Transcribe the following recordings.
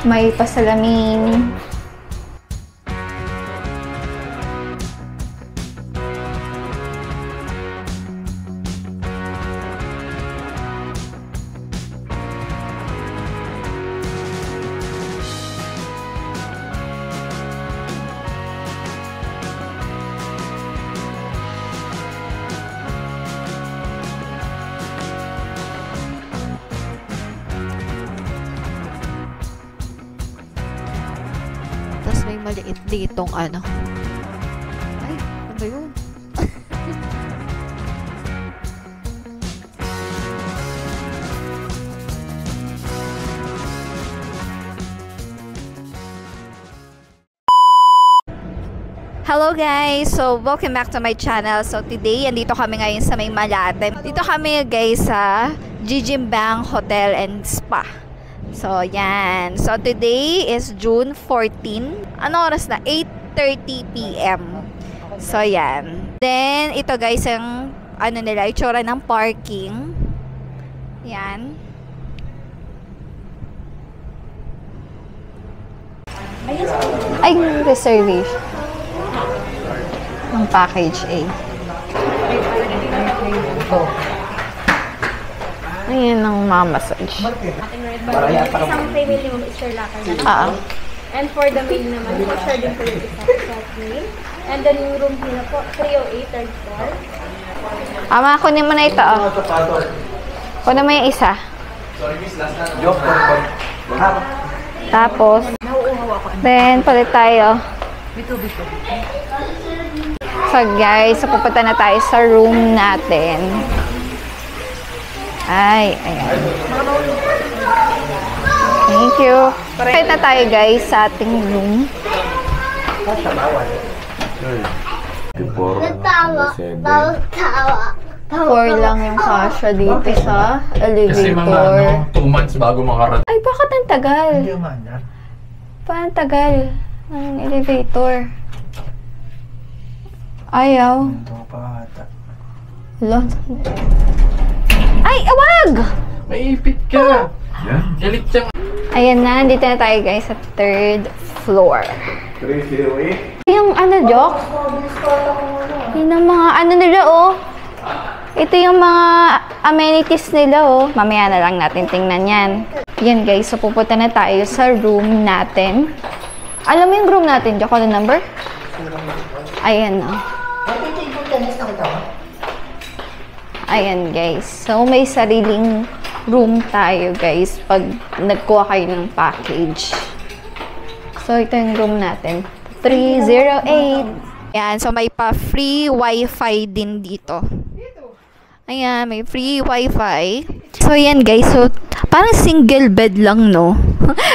May pasalamin. Tapos may maliit ditong ano. Ay, ano ba yun? Hello guys! So, welcome back to my channel. So, today, andito kami ngayon sa may Malate. Dito kami guys sa Jijimbang Hotel and Spa. So, yan. So, today is June 14. Ano oras na? 8:30 PM. So, yan. Then, ito guys, yung ano nila, itsura ng parking. Yan. Ay, reservation. Ng package A. Ayan ang mamassage. Isang family room is your locker naman. And for the main naman, for sure din po yung isang self-mail. And then yung room nila po, 308, third floor. Ama, kunin mo na ito. Oh. Kunin mo yung isa. Tapos, then, palit tayo. So guys, so pupunta na tayo sa room natin. Ay, ayan. Thank you. Kahit na tayo guys sa ating room. Tawa. 4 lang yung kasya dito sa Kasi mga elevator. 2 months bago makarating. Ay, bakit ang tagal? Paano tagal ng elevator? Ayaw. Lot. Ay, awag! May ipit ka! Galit siyang... Ayan na, dito na tayo guys sa 3rd floor. 308? Yung ano, Jok? Yun ang mga ano nila, oh. Ito yung mga amenities nila, oh. Mamaya na lang natin tingnan yan. Yan guys, so pupunta na tayo sa room natin. Alam mo yung room natin, Jok? Ano number? Ayan, oh. Ayan guys. So may sariling room tayo guys pag nagkuha kayo ng package. So ito yung room natin. 308. Ayan. So may pa free wifi din dito. Ayan. May free wifi. So ayan guys. So parang single bed lang, no?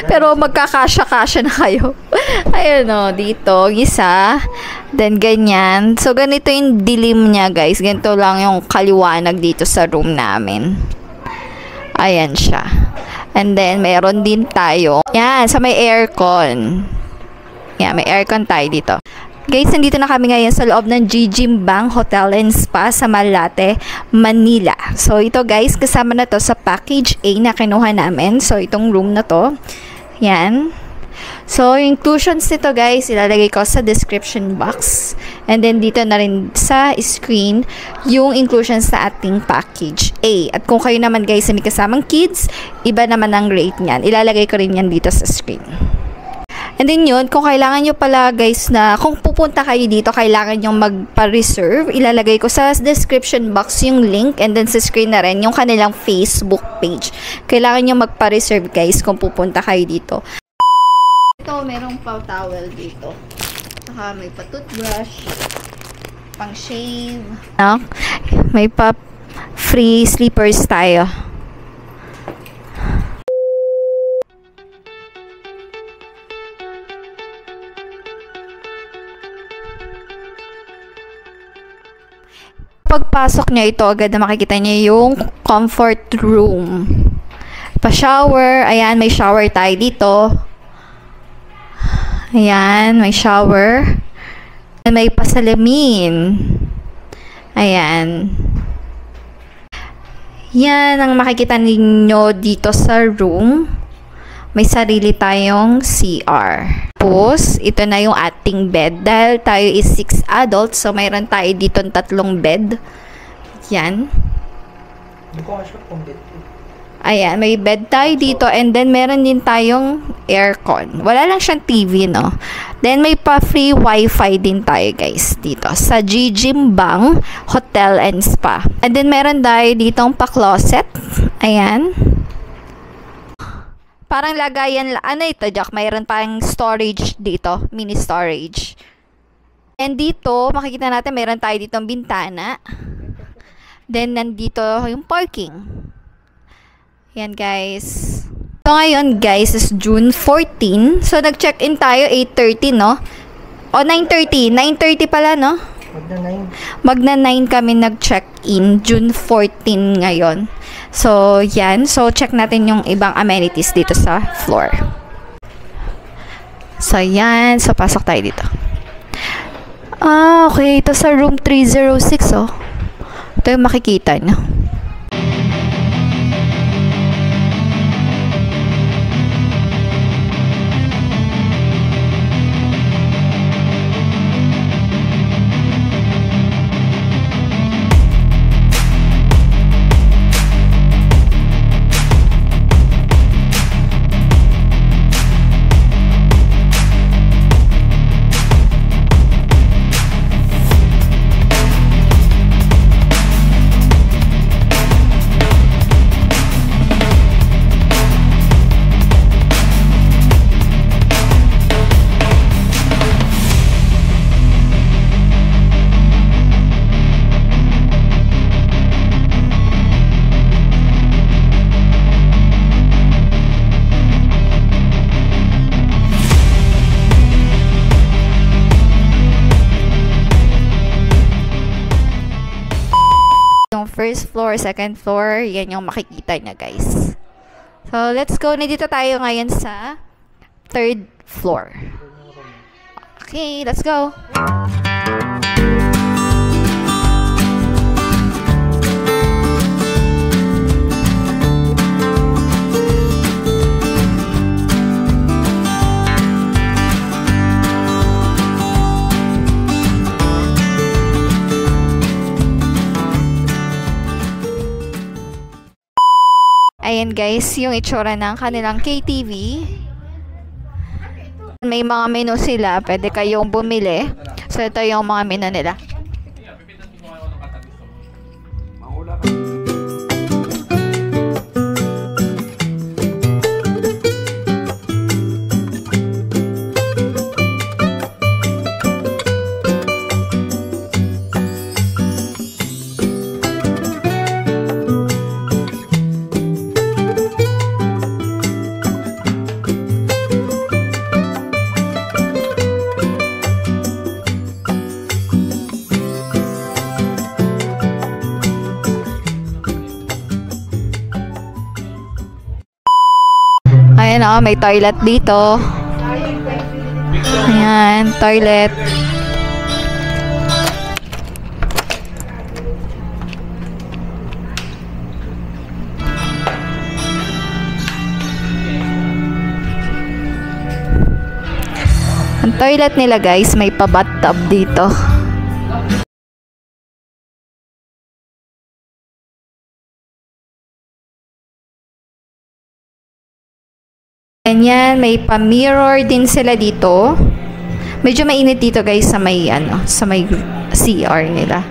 Pero magkakasya-kasya na kayo. Ayan, no, dito, isa. Then, ganyan. So, ganito yung dilim niya, guys. Ganito lang yung kaliwanag dito sa room namin. Ayan siya. And then, meron din tayo. Yan, so may aircon. Yan, may aircon tayo dito. Guys, nandito na kami ngayon sa loob ng Jijimbang Hotel and Spa sa Malate, Manila. So, ito guys, kasama na to sa package A na kinuha namin. So, itong room na to. Yan. So, yung inclusions nito guys, ilalagay ko sa description box. And then, dito na rin sa screen, yung inclusions sa ating package A. At kung kayo naman guys, may kasamang kids, iba naman ang rate niyan. Ilalagay ko rin yan dito sa screen. And then yun, kung kailangan nyo pala guys na, kung pupunta kayo dito, kailangan nyo magpa-reserve, ilalagay ko sa description box yung link and then sa screen na rin yung kanilang Facebook page. Kailangan nyo magpa-reserve guys kung pupunta kayo dito. Ito, merong towel dito. Saka may pa-toothbrush, pang-shave. May pa-free slippers tayo. Pagpasok nyo ito, agad na makikita nyo yung comfort room. Pa-shower. Ayan, may shower tayo dito. Ayan, may shower. May pasalamin. Ayan. Yan ang makikita ninyo dito sa room. may sarili tayong CR. Tapos, ito na yung ating bed. Dahil tayo is 6 adults, so mayroon tayo dito 3 bed. Yan. Ayan, may bed tayo dito and then meron din tayong aircon. Wala lang siyang TV, no? Then may pa-free wifi din tayo, guys, dito sa Jijimbang Hotel and Spa. And then meron tayo ditong pa-closet. Ayan. Parang lagayan, ano ito, Jack? Mayroon pang storage dito, mini storage. And dito, makikita natin, meron tayo ditong bintana. Then, nandito yung parking. Yan, guys. So, ngayon, guys, is June 14. So, nag-check-in tayo 8:30, no? O, 9:30. 9:30 pala, no? Magna 9 kami nag-check-in. June 14 ngayon. So, yan. So, check natin yung ibang amenities dito sa floor. So, yan. So, pasok tayo dito. Ah, okay. Ito sa room 306, oh. Ito yung makikita nyo. First floor, second floor, yan yung makikita niya, guys. So, let's go. Nandito tayo ngayon sa 3rd floor. Okay, let's go. Ayan, guys, yung itsura ng kanilang KTV. May mga menu sila, pwede kayong bumili. So, ito yung mga menu nila. Ayan, oh, may toilet dito. Ayan, toilet. Ang toilet nila, guys, may pa-bathtub dito. Ganyan, may pa-mirror din sila dito. Medyo mainit dito, guys, sa may sa may CR nila.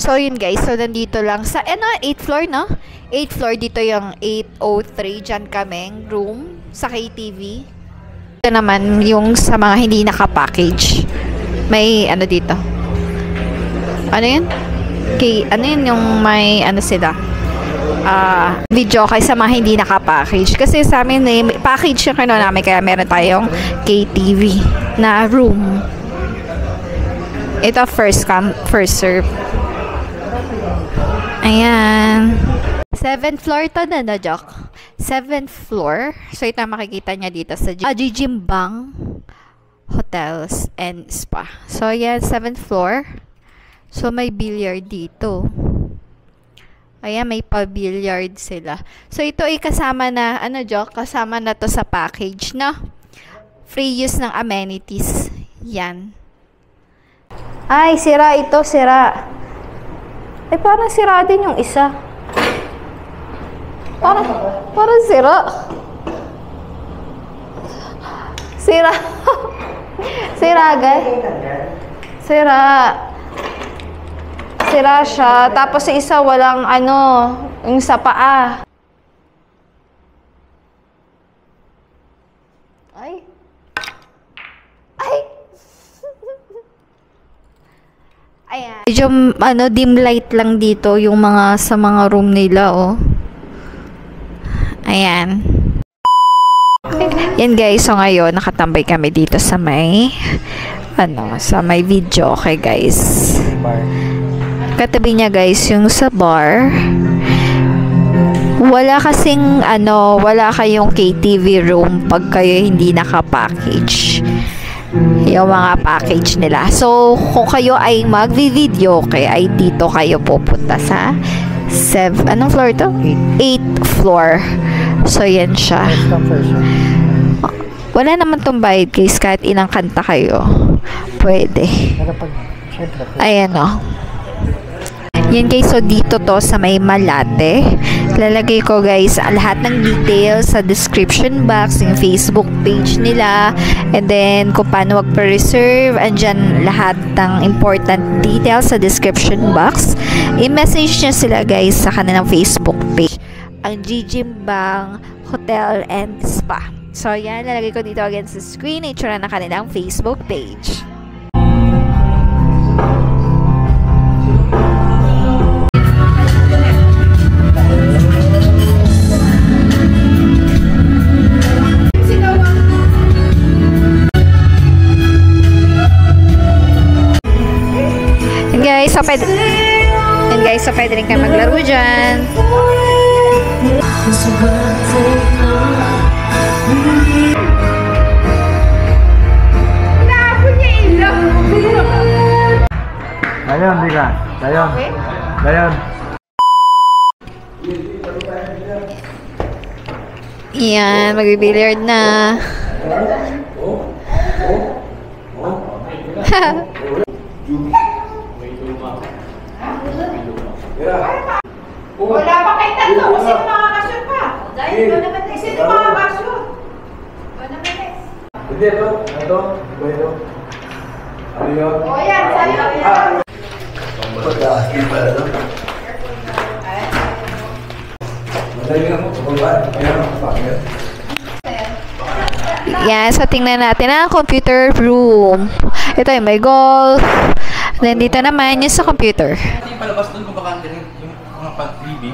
So, yun, guys. So, nandito lang sa 8th floor, no? 8th floor, dito yung 803. Diyan kaming room sa KTV. Ito naman yung sa mga hindi naka-package. May dito. Ano yun? Okay, ano yun yung may sila? Video kay sa mga hindi naka-package. Kasi sa amin, package yung kinuha namin, kaya meron tayong KTV na room. Ito first come, first serve. Ayan. 7th floor to na, Jock. 7th floor. So, ito makikita niya dito sa Jijimbang Hotels and Spa. So, yan, 7th floor. So, may billiard dito. Ayan, may pa-billiard sila. So, ito ay kasama na, kasama na to sa package, no? Free use ng amenities. Yan. Ay, sira ito, sira. Eh, parang sira din yung isa. Parang sira. Sira. Sira, guys. Sira. Sira siya. Tapos yung isa walang yung sa paa. Ay. Ay. Ayan. Medyo, dim light lang dito yung sa mga room nila, oh. Ayan. Yan guys, so ngayon, nakatambay kami dito sa may, sa may video, okay guys. Katabi niya guys, yung sa bar. Wala kasing, wala kayong KTV room pag kayo hindi naka-package. Yung mga package nila. So, kung kayo ay magvi-video, ay dito kayo pupunta sa anong floor to? 8th floor. So, yan siya. Wala naman tong bayad guys, kahit ilang kanta kayo. Pwede. Ayan o. Yan guys, so dito to sa may Malate. Lalagay ko guys lahat ng details sa description box, yung Facebook page nila, and then kung paano magpa-reserve, andyan lahat ng important details sa description box. I-message nyo sila guys sa kanilang Facebook page, ang Jijimbang Hotel and Spa. So yan, lalagay ko dito again sa screen, itsura na kanilang Facebook page. So pwede rin kayo maglaro dyan. Dayon, di ka? Dayon. Dayon. Yan, mag-billiard na. Wala pa kayo tatlo. Sino makakasyon pa? Dahil ba naman eh. Sino makakasyon? Ba naman eh. Hindi, ito. Ito. Ito. Ano yun? O yan, sa'yo. Pagkakaskin pa ito. Madali nga mo. Kaya nakapakit. Yan, so tingnan natin ang computer room. Ito yung may golf. Then dito naman yung sa computer. Hindi palabas doon kung baka yung mga pag-TV.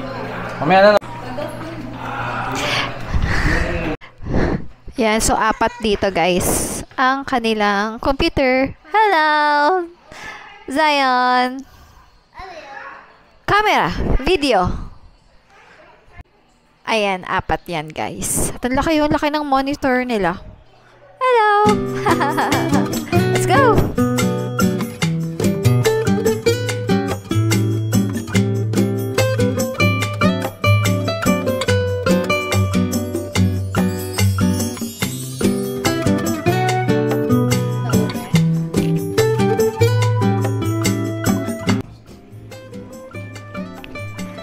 Mamaya na lang. Yan, so 4 dito guys ang kanilang computer. Hello! Zion! Camera! Video! Ayan, 4 yan guys. At ang laki ng monitor nila. Hello! Let's go!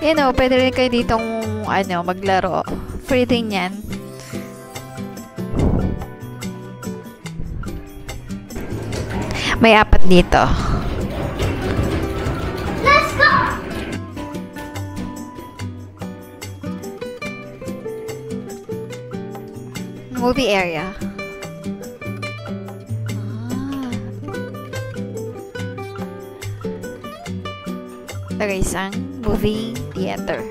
Yan o, pwede rin kayo ditong maglaro. Free din yan. May 4 dito. Let's go! Movie area. Lagay isang movie theater.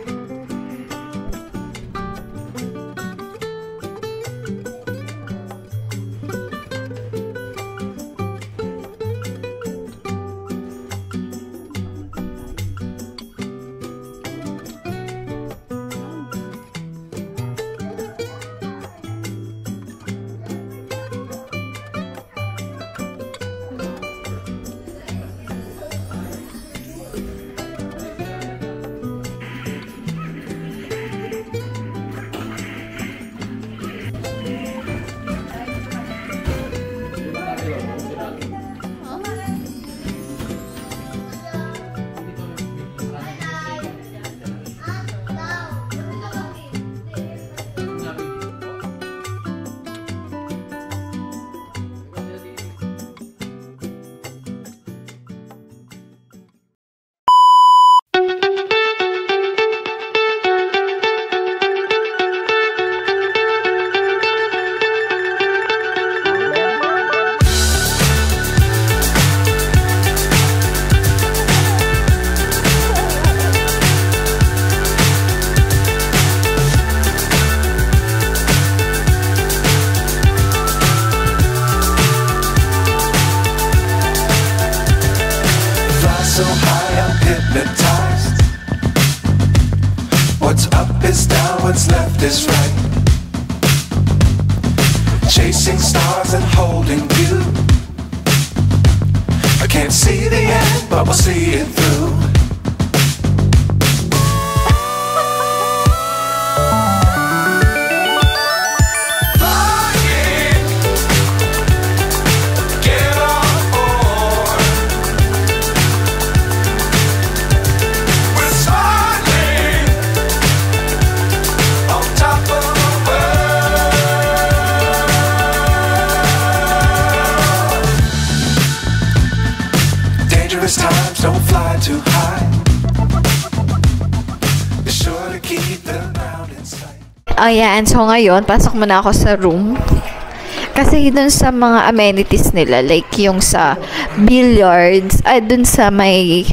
is down, what's left is right. Chasing stars and holding you. I can't see the end, but we'll see it through. Times don't fly too high. Be sure to keep the ground in sight. Ayan, so ngayon, pasok muna ako sa room. Kasi dun sa mga amenities nila, like yung sa billiards, dun sa may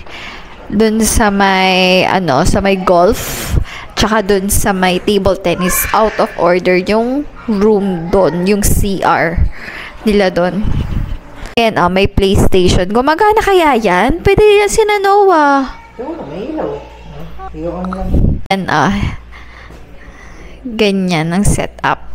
golf, tsaka dun sa may table tennis, out of order yung room dun, yung CR nila dun. Ayan, may PlayStation. Gumagana kaya yan? Pwede yan si Noah. Oo, may ilaw. Ayan, ganyan ang setup.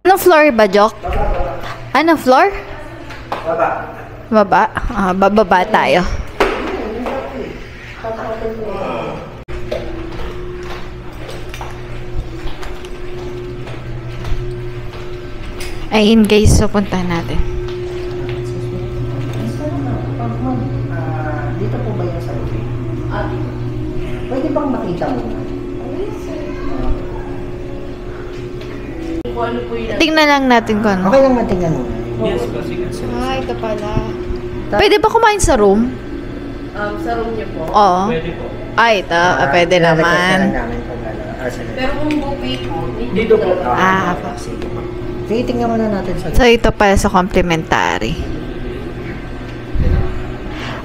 Anong floor ba, Jok? Ano floor? Baba. Baba? Bababa tayo. Ayun guys, so puntahan natin. Dito po ba yung sa lobby? Pwede bang makita mo? Tingnan lang natin kung ano. Okay lang matingnan mo. Yes, kasi Ito pala. Pwede ba kumain sa room? Sa room niyo po. Oo. pwede po. Ito. Pwede naman. Pero kung buffet po, Dito po. Sige. Sige, tingnan muna natin sa So, ito pala sa complimentary.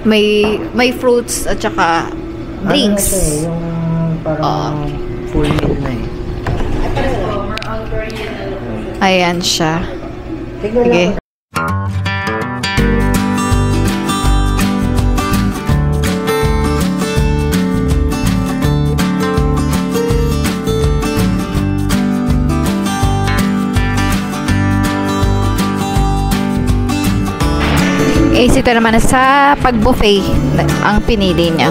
May fruits at saka drinks. Ano na siya, yung parang full meal na eh. Ayan siya. Tingnan Sige. lang. Ito naman sa pag-buffet ang pinili niya.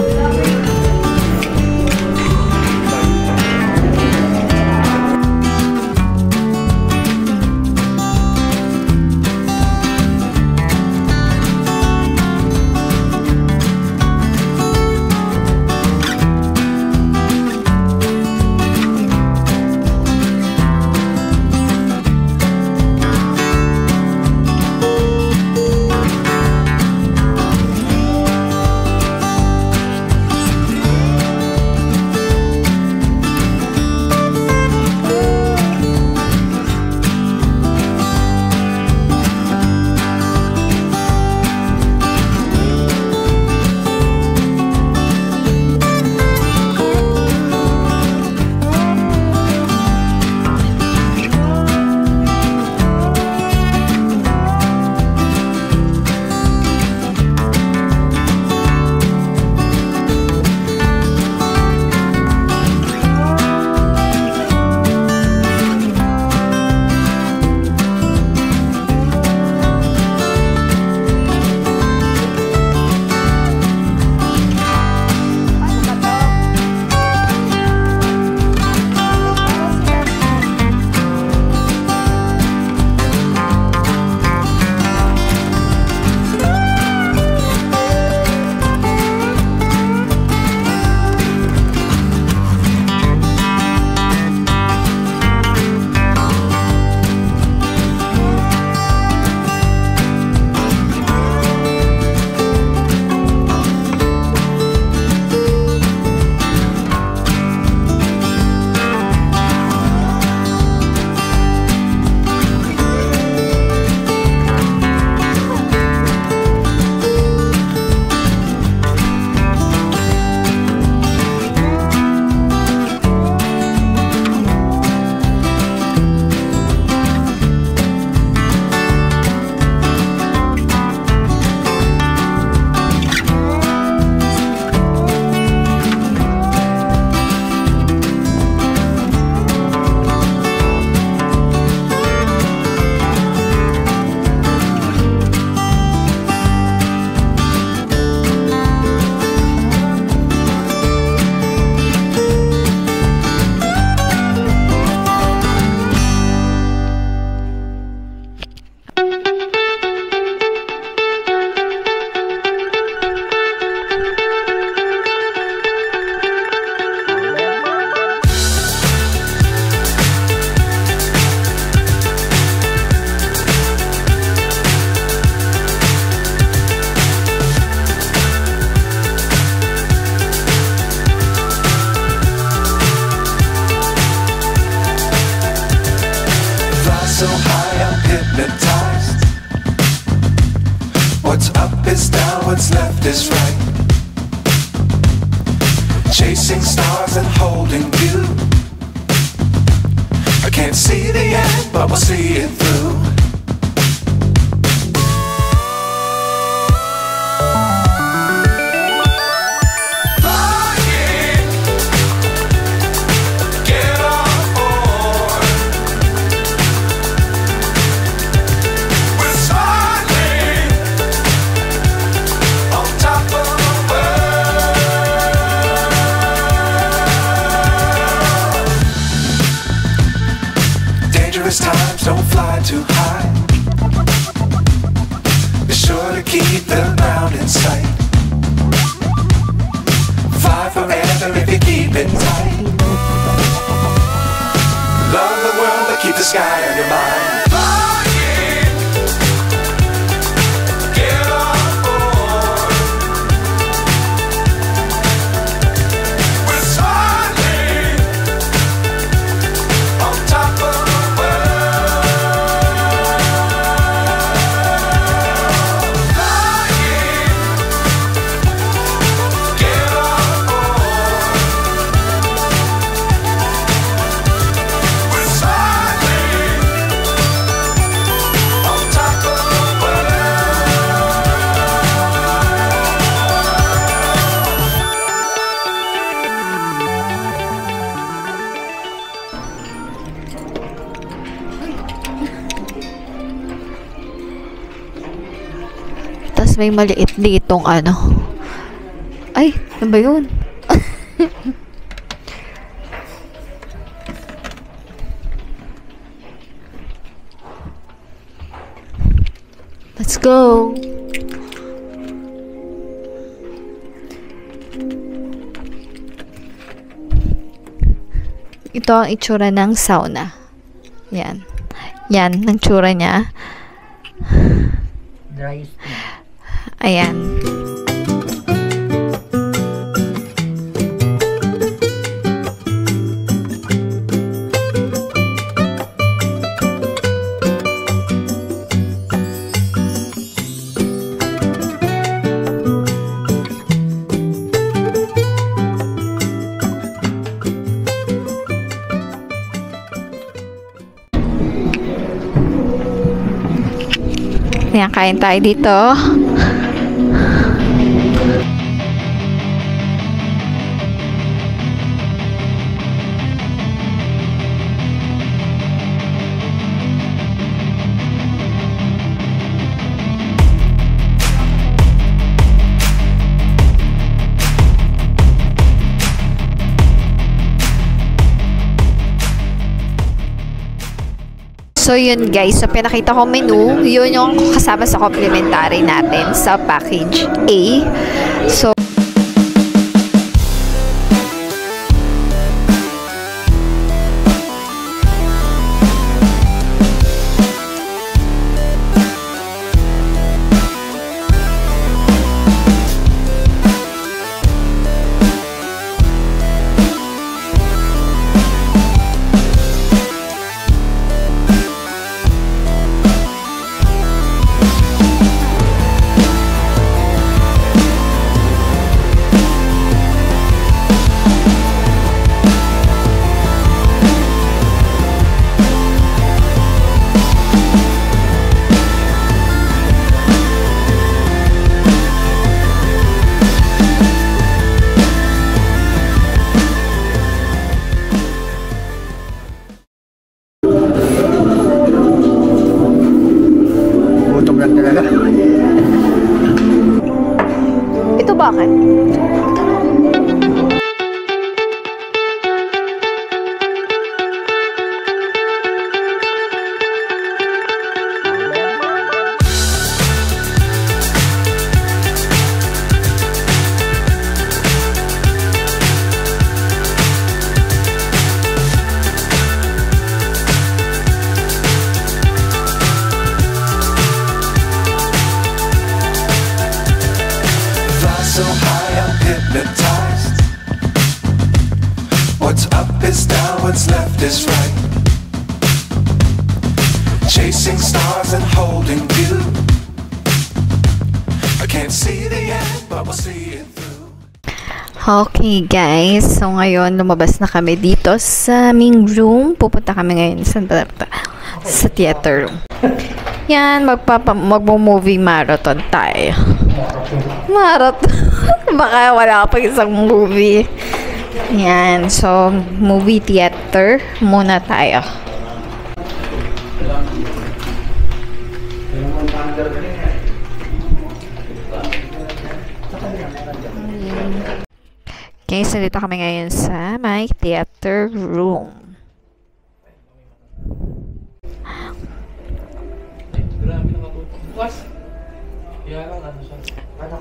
What's up is down, what's left is right. Chasing stars and holding you. I can't see the end, but we'll see it through. Times don't fly too high. Be sure to keep the ground in sight. Fly forever if you keep it tight. Love the world but keep the sky on your mind. Tas may maliit ditong ano. Ay, ano ba yun? Let's go. Ito ang itsura ng sauna. Yan. Yan, ang tsura niya. Dry skin. Ayan. Ayan, kain tayo dito. So, yun guys. So, pinakita ko menu. Yun yung kasama sa complimentary natin sa package A. So, ito bakit? So high I'm hypnotized. What's up is down, what's left is right. Chasing stars and holding you. Can't see the end, but we'll see it through. Okay guys, so ngayon lumabas na kami dito sa aming room. Pupunta kami ngayon sa theater room. Yan, magmo-movie marathon tayo. Marathon. Baka wala pa isang movie. Yan, so movie theater muna tayo. Okay, so dito kami ngayon sa my theater room.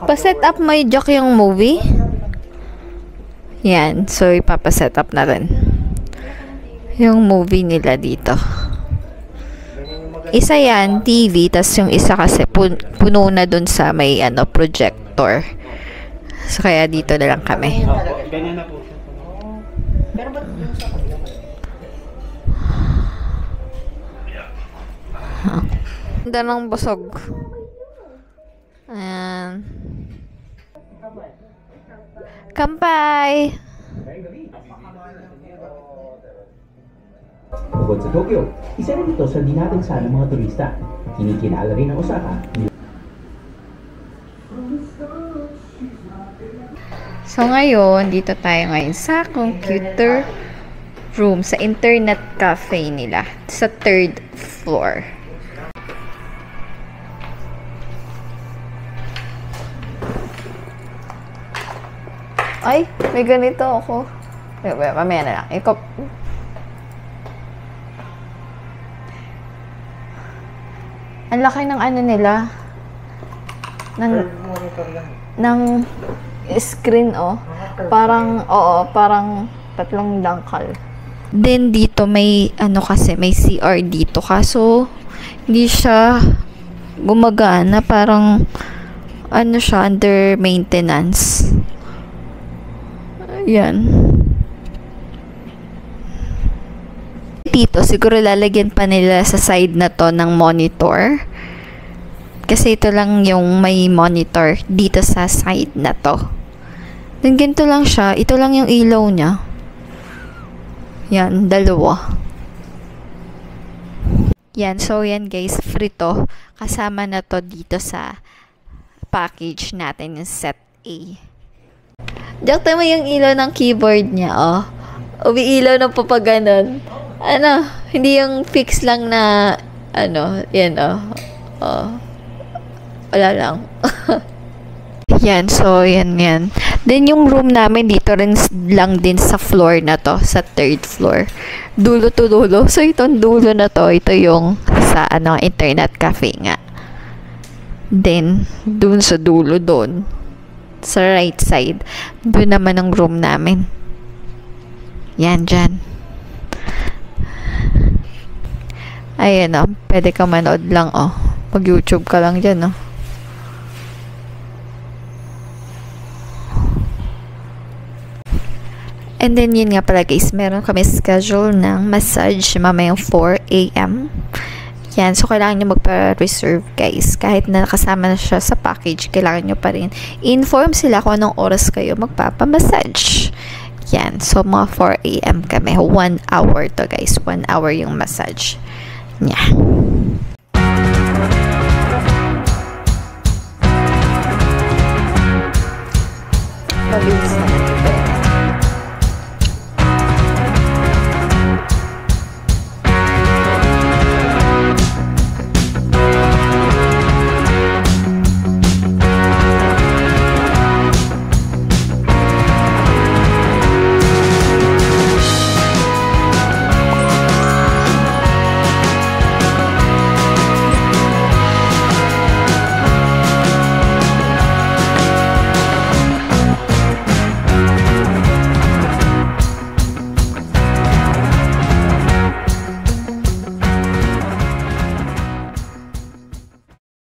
Pa-set up mo yung joke yung movie. Yan, so ipapa-set up na rin yung movie nila dito. Isa yan, TV, tas yung isa kasi puno na dun sa may projector. So, kaya dito na lang kami. Ganyan na po siya. Pero ba't yung sa Ganda ng busog. Ayan. Kampay! Bukod sa Tokyo, isa rin ito sa di natin sana mga turista. Kinikilala rin ang Osaka. So ngayon, dito tayo ngayon sa computer room, sa internet cafe nila, sa 3rd floor. Ay, may ganito ako. Mamaya na lang. Ang laki ng nila. Ng screen, parang 3 dangkal. Then dito may kasi may CR dito, kaso hindi siya gumagana, parang siya under maintenance. Yan. Dito siguro lalagyan pa nila sa side na to ng monitor. Kasi ito lang yung may monitor dito sa side na to. Then ganito lang siya. Ito lang yung ilaw niya. Yan, 2. Yan, so yan guys, free to. Kasama na to dito sa package natin, yung set A. Diyak mo yung ilaw ng keyboard niya, umiilaw na po pag ganun. Hindi yung fix lang na, yan, wala lang. Yan, so, yan. Then, yung room namin dito rin lang din sa floor na to, sa 3rd floor. Dulo to dulo. So, itong dulo na to, ito yung sa, internet cafe nga. Then, dun sa dulo dun, sa right side, dun naman ang room namin. Yan, dyan. Ayan, pwede ka manood lang, Mag-YouTube ka lang dyan, And then, yun nga pala guys, meron kami schedule ng massage mamayang 4 a.m. Yan, so kailangan nyo magpa-reserve guys. Kahit na nakasama na siya sa package, kailangan nyo pa rin inform sila kung anong oras kayo magpapa-massage. Yan, so mga 4 a.m. kami. 1 hour to guys. 1 hour yung massage niya. Mabilis na.